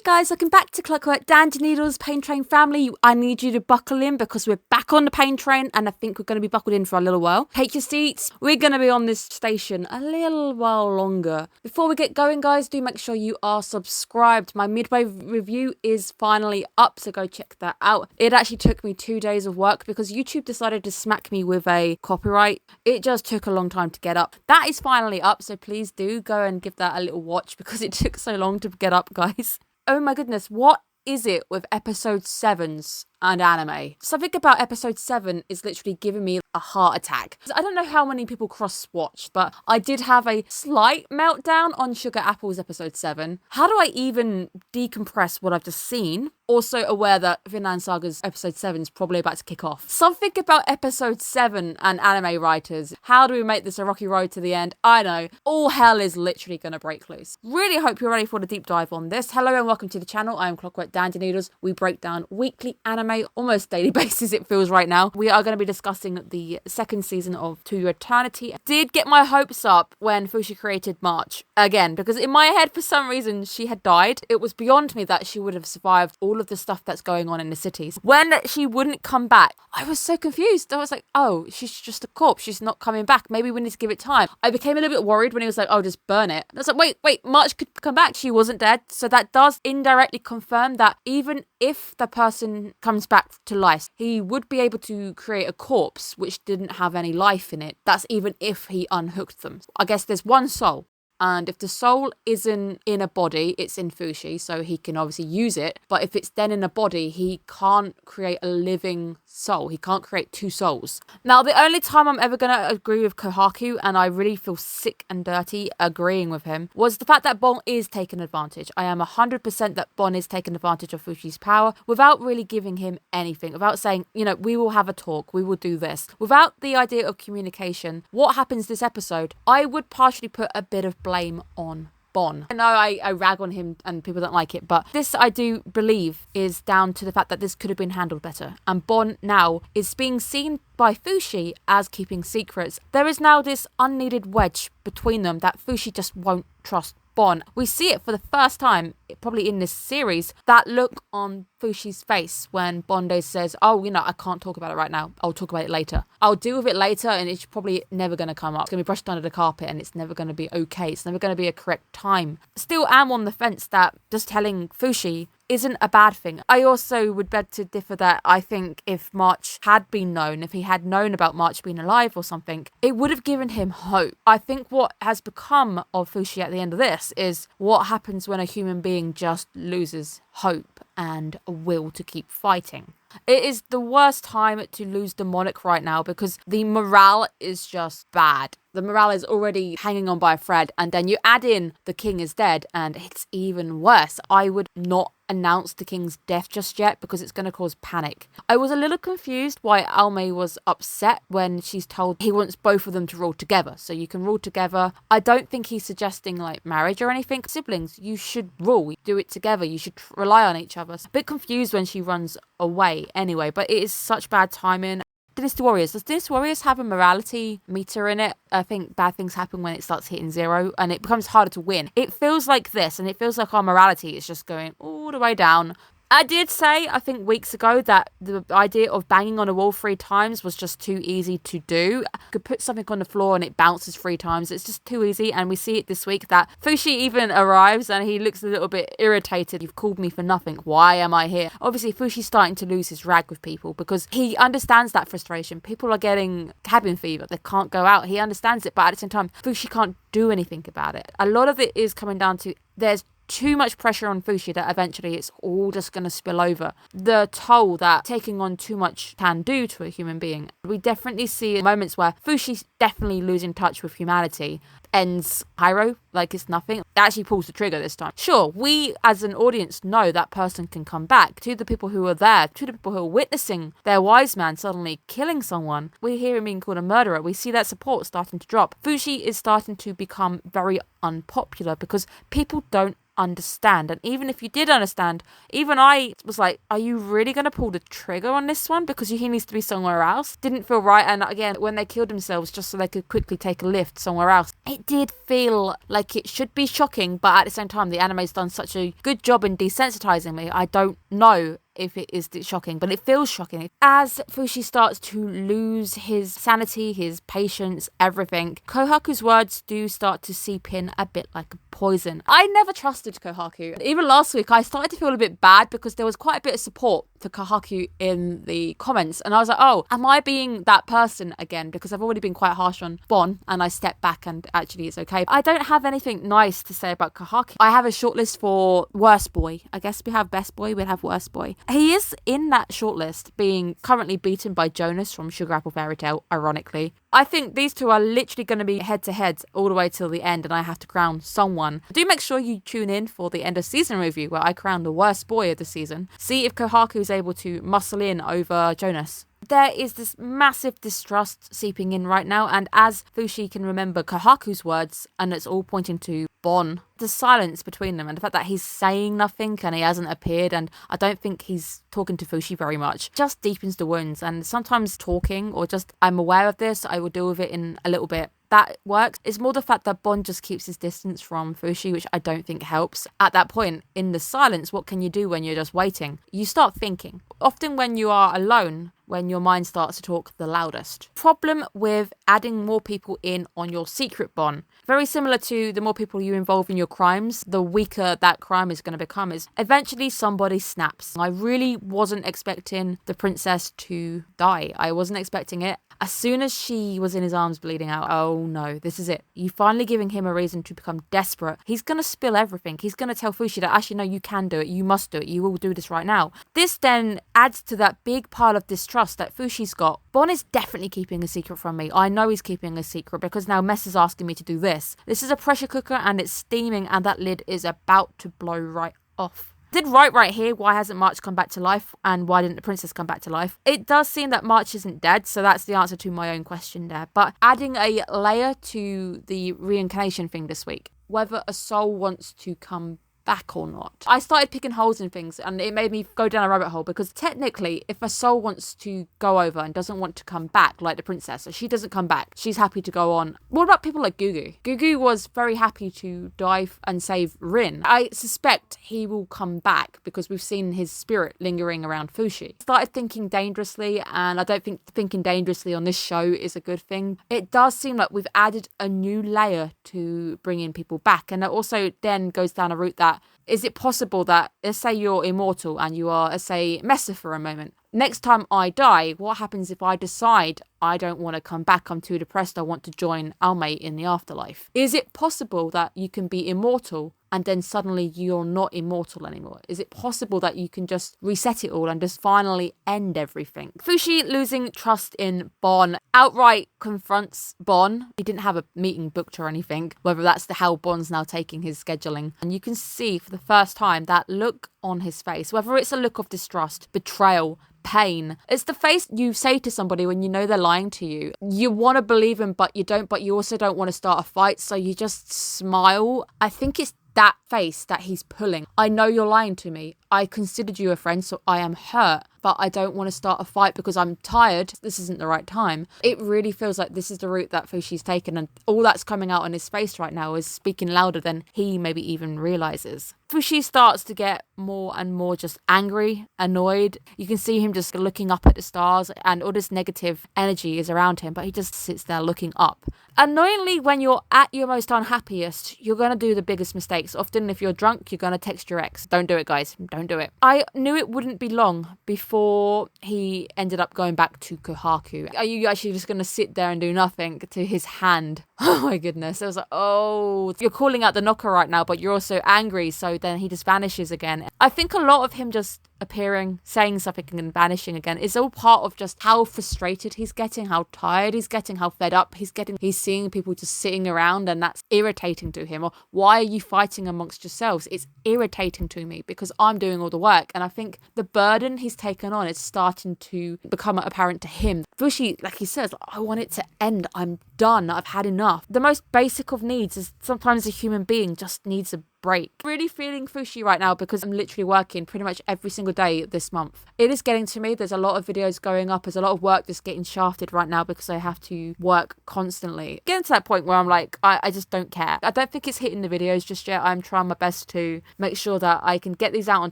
Guys, welcome back to Clockwork Dandy Needles Pain Train family. I need you to buckle in because we're back on the pain train and I think we're going to be buckled in for a little while. Take your seats. We're going to be on this station a little while longer. Before we get going, guys, do make sure you are subscribed. My midway review is finally up, so go check that out. It actually took me 2 days of work because YouTube decided to smack me with a copyright. It just took a long time to get up. That is finally up, so please do go and give that a little watch because it took so long to get up, guys. Oh my goodness, what is it with episode 7s and anime? Something about episode 7 is literally giving me a heart attack. I don't know how many people cross-watched, but I did have a slight meltdown on Sugar Apple's episode 7. How do I even decompress what I've just seen? Also aware that Vinland Saga's episode 7 is probably about to kick off. Something about episode 7 and anime writers. How do we make this a rocky road to the end? I know. All hell is literally going to break loose. Really hope you're ready for the deep dive on this. Hello and welcome to the channel. I am Clockwork Dandy Needles. We break down weekly anime, almost daily basis it feels right now. We are going to be discussing the second season of To Your Eternity. Did get my hopes up when Fushi created March again, because in my head for some reason she had died. It was beyond me that she would have survived all of the stuff that's going on in the cities. When she wouldn't come back, I was so confused. I was like, oh, she's just a corpse. She's not coming back. Maybe we need to give it time. I became a little bit worried when he was like, oh, just burn it. And I was like, wait, March could come back. She wasn't dead. So that does indirectly confirm that even if the person comes back to life, he would be able to create a corpse which didn't have any life in it. That's even if he unhooked them. I guess there's one soul. And if the soul isn't in a body, it's in Fushi, so he can obviously use it. But if it's then in a body, he can't create a living soul. He can't create two souls. Now, the only time I'm ever going to agree with Kohaku, and I really feel sick and dirty agreeing with him, was the fact that Bon is taking advantage. I am 100% that Bon is taking advantage of Fushi's power without really giving him anything, without saying, you know, we will have a talk, we will do this. Without the idea of communication, what happens this episode, I would partially put a bit of blame on Bon. I know I rag on him and people don't like it, but this I do believe is down to the fact that this could have been handled better. And Bon now is being seen by Fushi as keeping secrets. There is now this unneeded wedge between them that Fushi just won't trust Bon. We see it for the first time, probably in this series, that look on Fushi's face when Bonde says, oh, you know, I can't talk about it right now. I'll talk about it later. I'll deal with it later and it's probably never going to come up. It's going to be brushed under the carpet and it's never going to be okay. It's never going to be a correct time. Still am on the fence that just telling Fushi isn't a bad thing. I also would beg to differ that I think if March had been known, if he had known about March being alive or something, it would have given him hope. I think what has become of Fushi at the end of this is what happens when a human being just loses hope and a will to keep fighting. It is the worst time to lose the monarch right now because the morale is just bad. The morale is already hanging on by a thread, and then you add in the king is dead and it's even worse. I would not announce the king's death just yet because it's going to cause panic. I was a little confused why Almei was upset when she's told he wants both of them to rule together. So you can rule together. I don't think he's suggesting like marriage or anything. Siblings, you should rule. Do it together. You should rely on each other. A bit confused when she runs away anyway, but it is such bad timing. Dynasty Warriors. Does Dynasty Warriors have a morality meter in it? I think bad things happen when it starts hitting 0 and it becomes harder to win. It feels like this, and it feels like our morality is just going all the way down. I did say, I think weeks ago, that the idea of banging on a wall 3 times was just too easy to do. You could put something on the floor and it bounces 3 times. It's just too easy. And we see it this week that Fushi even arrives and he looks a little bit irritated. You've called me for nothing. Why am I here? Obviously, Fushi's starting to lose his rag with people because he understands that frustration. People are getting cabin fever. They can't go out. He understands it. But at the same time, Fushi can't do anything about it. A lot of it is coming down to there's too much pressure on Fushi that eventually it's all just going to spill over. The toll that taking on too much can do to a human being. We definitely see moments where Fushi's definitely losing touch with humanity. Ends Pyro like it's nothing. It actually pulls the trigger this time. Sure, we as an audience know that person can come back. To the people who are there, to the people who are witnessing their wise man suddenly killing someone, we hear him being called a murderer. We see that support starting to drop. Fushi is starting to become very unpopular because people don't understand. And even if you did understand, even I was like, are you really going to pull the trigger on this one? Because he needs to be somewhere else. Didn't feel right. And again, when they killed themselves just so they could quickly take a lift somewhere else, it It did feel like it should be shocking, but at the same time, the anime's done such a good job in desensitizing me. I don't know if it is shocking, but it feels shocking. As Fushi starts to lose his sanity, his patience, everything, Kohaku's words do start to seep in a bit like poison. I never trusted Kohaku. Even last week, I started to feel a bit bad because there was quite a bit of support for Kohaku in the comments, and I was like, oh, am I being that person again? Because I've already been quite harsh on Bon, and I stepped back and actually it's okay. I don't have anything nice to say about Kohaku. I have a shortlist for worst boy. I guess we have best boy, we'd have worst boy. He is in that shortlist, being currently beaten by Jonas from Sugar Apple Fairy Tale, ironically. I think these two are literally going to be head to head all the way till the end, and I have to crown someone. Do make sure you tune in for the end of season review where I crown the worst boy of the season. See if Kohaku is able to muscle in over Jonas. There is this massive distrust seeping in right now, and as Fushi can remember Kohaku's words, and it's all pointing to Bon, the silence between them and the fact that he's saying nothing and he hasn't appeared, and I don't think he's talking to Fushi very much, just deepens the wounds. And sometimes talking or just, I'm aware of this, I will deal with it in a little bit, that works. It's more the fact that Bon just keeps his distance from Fushi, which I don't think helps. At that point, in the silence, what can you do when you're just waiting? You start thinking. Often when you are alone, when your mind starts to talk the loudest. Problem with adding more people in on your secret Bon. Very similar to the more people you involve in your crimes, the weaker that crime is going to become, is eventually somebody snaps. I really wasn't expecting the princess to die. I wasn't expecting it. As soon as she was in his arms bleeding out, oh no, this is it. You finally giving him a reason to become desperate. He's going to spill everything. He's going to tell Fushi that actually, no, you can do it. You must do it. You will do this right now. This then adds to that big pile of distrust that Fushi's got. Bon is definitely keeping a secret from me. I know he's keeping a secret because now Mess is asking me to do this. This is a pressure cooker and it's steaming and that lid is about to blow right off. Did right here, why hasn't March come back to life and why didn't the princess come back to life? It does seem that March isn't dead, so that's the answer to my own question there. But adding a layer to the reincarnation thing this week, whether a soul wants to come back or not. I started picking holes in things and it made me go down a rabbit hole because technically if a soul wants to go over and doesn't want to come back like the princess, so she doesn't come back, she's happy to go on. What about people like Gugu? Gugu was very happy to dive and save Rin. I suspect he will come back because we've seen his spirit lingering around Fushi. Started thinking dangerously, and I don't think thinking dangerously on this show is a good thing. It does seem like we've added a new layer to bring in people back, and it also then goes down a route that is it possible that, let's say you're immortal and you are, let's say, Mesa for a moment. Next time I die, what happens if I decide I don't want to come back, I'm too depressed, I want to join Almay in the afterlife? Is it possible that you can be immortal and then suddenly you're not immortal anymore? Is it possible that you can just reset it all and just finally end everything? Fushi losing trust in Bon outright confronts Bon. He didn't have a meeting booked or anything, whether that's how Bon's now taking his scheduling. And you can see for the first time that look on his face, whether it's a look of distrust, betrayal, pain. It's the face you say to somebody when you know they're lying to you. You want to believe him, but you don't, but you also don't want to start a fight, so you just smile. I think it's that face that he's pulling. I know you're lying to me. I considered you a friend, so I am hurt, but I don't want to start a fight because I'm tired. This isn't the right time. It really feels like this is the route that Fushi's taken, and all that's coming out on his face right now is speaking louder than he maybe even realizes. Fushi starts to get more and more just angry, annoyed. You can see him just looking up at the stars and all this negative energy is around him, but he just sits there looking up. Annoyingly, when you're at your most unhappiest, you're going to do the biggest mistakes. Often if you're drunk, you're going to text your ex. Don't do it, guys. Don't do it. I knew it wouldn't be long before he ended up going back to Kohaku. Are you actually just going to sit there and do nothing to his hand? Oh my goodness. I was like, oh, you're calling out the knocker right now, but you're also angry. So then he just vanishes again. I think a lot of him just appearing, saying something and vanishing again is all part of just how frustrated he's getting, how tired he's getting, how fed up he's getting. He's seeing people just sitting around and that's irritating to him. Or why are you fighting amongst yourselves? It's irritating to me because I'm doing all the work. And I think the burden he's taken on is starting to become apparent to him. Fushi, like he says, I want it to end. I'm done. I've had enough. The most basic of needs is sometimes a human being just needs a break. Really feeling Fushi right now because I'm literally working pretty much every single day this month. It is getting to me. There's a lot of videos going up. There's a lot of work that's getting shafted right now because I have to work constantly. Getting to that point where I'm like, I just don't care. I don't think it's hitting the videos just yet. I'm trying my best to make sure that I can get these out on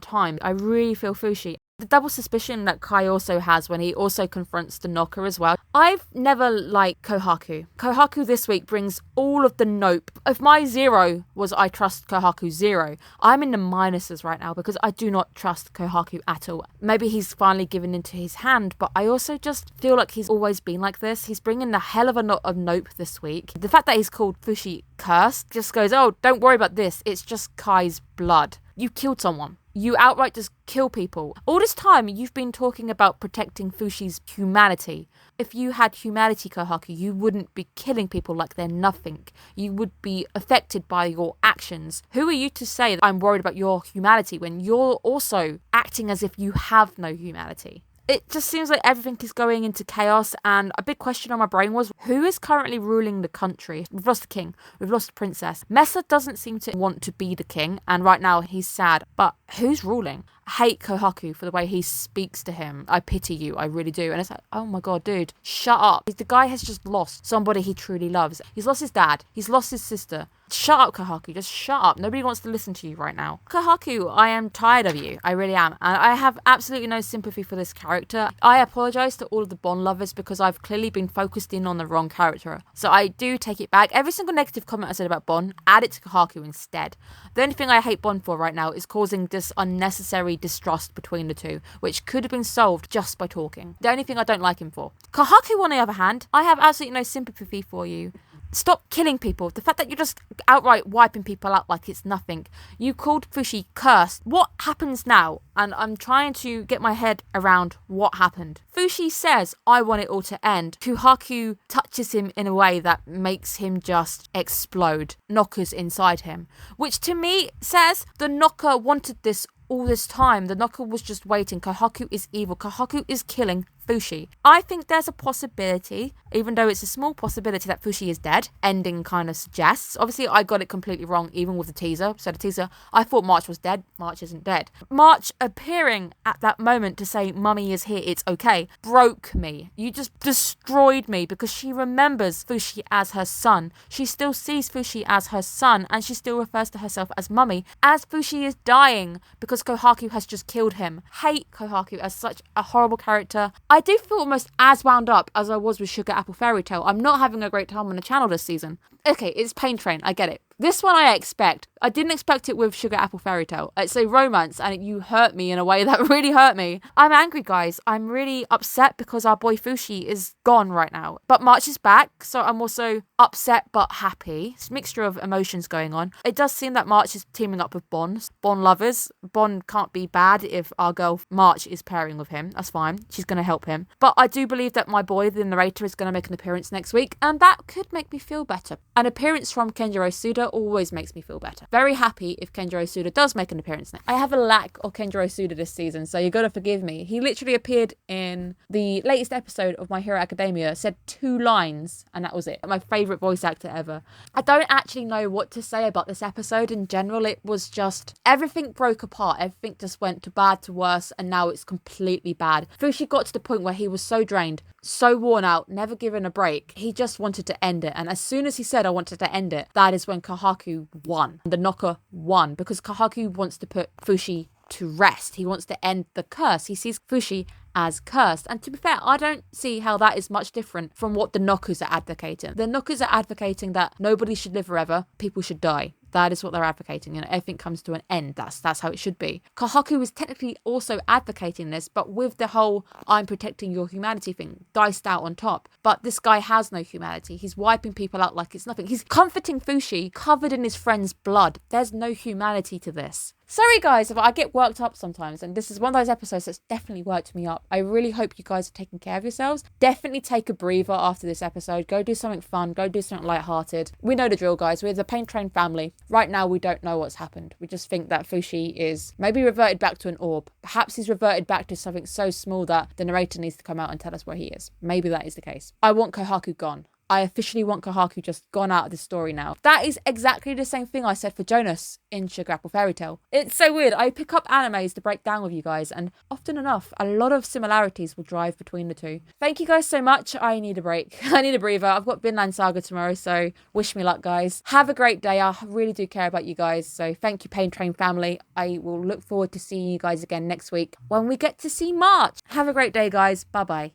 time. I really feel Fushi. The double suspicion that Kai also has when he also confronts the knocker as well. I've never liked Kohaku. Kohaku this week brings all of the nope. If my 0 was I trust Kohaku 0, I'm in the minuses right now because I do not trust Kohaku at all. Maybe he's finally given into his hand, but I also just feel like he's always been like this. He's bringing the hell of a lot of nope this week. The fact that he's called Fushi cursed just goes, oh, don't worry about this. It's just Kai's blood. You killed someone. You outright just kill people. All this time, you've been talking about protecting Fushi's humanity. If you had humanity, Kohaku, you wouldn't be killing people like they're nothing. You would be affected by your actions. Who are you to say that I'm worried about your humanity when you're also acting as if you have no humanity? It just seems like everything is going into chaos, and a big question on my brain was, who is currently ruling the country? We've lost the king, we've lost the princess. Mesa doesn't seem to want to be the king, and right now he's sad, but who's ruling? I hate Kohaku for the way he speaks to him. I pity you, I really do. And it's like, oh my god, dude, shut up. The guy has just lost somebody he truly loves. He's lost his dad, he's lost his sister. Shut up, Kohaku, just shut up. Nobody wants to listen to you right now. Kohaku, I am tired of you. I really am. And I have absolutely no sympathy for this character. I apologise to all of the Bond lovers because I've clearly been focused in on the wrong character. So I do take it back. Every single negative comment I said about Bond, add it to Kohaku instead. The only thing I hate Bond for right now is causing this unnecessary distrust between the two, which could have been solved just by talking. The only thing I don't like him for. Kohaku, on the other hand, I have absolutely no sympathy for you. Stop killing people. The fact that you're just outright wiping people out like it's nothing. You called Fushi cursed. What happens now? And I'm trying to get my head around what happened. Fushi says, I want it all to end. Kohaku touches him in a way that makes him just explode. Knockers inside him. Which to me says the knocker wanted this all this time. The knocker was just waiting. Kohaku is evil. Kohaku is killing Fushi. I think there's a possibility, even though it's a small possibility, that Fushi is dead. Ending kind of suggests. Obviously, I got it completely wrong, even with the teaser. So the teaser, I thought March was dead. March isn't dead. March appearing at that moment to say, Mummy is here, it's okay, broke me. You just destroyed me because she remembers Fushi as her son. She still sees Fushi as her son, and she still refers to herself as Mummy. As Fushi is dying because Kohaku has just killed him. Hate Kohaku as such a horrible character. I do feel almost as wound up as I was with Sugar Apple Fairy Tale. I'm not having a great time on the channel this season. Okay, it's Pain Train, I get it. This one I expect. I didn't expect it with Sugar Apple Fairy Tale. It's a romance and you hurt me in a way that really hurt me. I'm angry, guys. I'm really upset because our boy Fushi is gone right now. But March is back, so I'm also upset but happy. It's a mixture of emotions going on. It does seem that March is teaming up with Bond lovers. Bond can't be bad if our girl March is pairing with him. That's fine. She's going to help him. But I do believe that my boy, the narrator, is going to make an appearance next week, and that could make me feel better. An appearance from Kenjiro Suda always makes me feel better. Very happy if Kenjiro Suda does make an appearance next. I have a lack of Kenjiro Suda this season, so you gotta forgive me. He literally appeared in the latest episode of My Hero Academia, said 2 lines, and that was it. My favourite voice actor ever. I don't actually know what to say about this episode in general. It was just, everything broke apart. Everything just went to bad to worse, and now it's completely bad. Fushi got to the point where he was so drained, so worn out, never given a break. He just wanted to end it, and as soon as he said, I wanted to end it, that is when Kohaku won. The knocker won because Kohaku wants to put Fushi to rest. He wants to end the curse. He sees Fushi as cursed. And to be fair, I don't see how that is much different from what the knockers are advocating. The knockers are advocating that nobody should live forever, people should die. That is what they're advocating, and everything comes to an end. That's how it should be. Kohaku is technically also advocating this, but with the whole I'm protecting your humanity thing diced out on top. But this guy has no humanity. He's wiping people out like it's nothing. He's comforting Fushi covered in his friend's blood. There's no humanity to this. Sorry guys, if I get worked up sometimes, and this is one of those episodes that's definitely worked me up. I really hope you guys are taking care of yourselves. Definitely take a breather after this episode. Go do something fun. Go do something lighthearted. We know the drill, guys. We're the Pain Train family. Right now, we don't know what's happened. We just think that Fushi is maybe reverted back to an orb. Perhaps he's reverted back to something so small that the narrator needs to come out and tell us where he is. Maybe that is the case. I want Kohaku gone. I officially want Kohaku just gone out of this story now. That is exactly the same thing I said for Jonas in Sugar Apple Fairy Tale. It's so weird. I pick up animes to break down with you guys, and often enough, a lot of similarities will drive between the two. Thank you guys so much. I need a break. I need a breather. I've got Vinland Saga tomorrow, so wish me luck, guys. Have a great day. I really do care about you guys, so thank you, Pain Train family. I will look forward to seeing you guys again next week when we get to see March. Have a great day, guys. Bye-bye.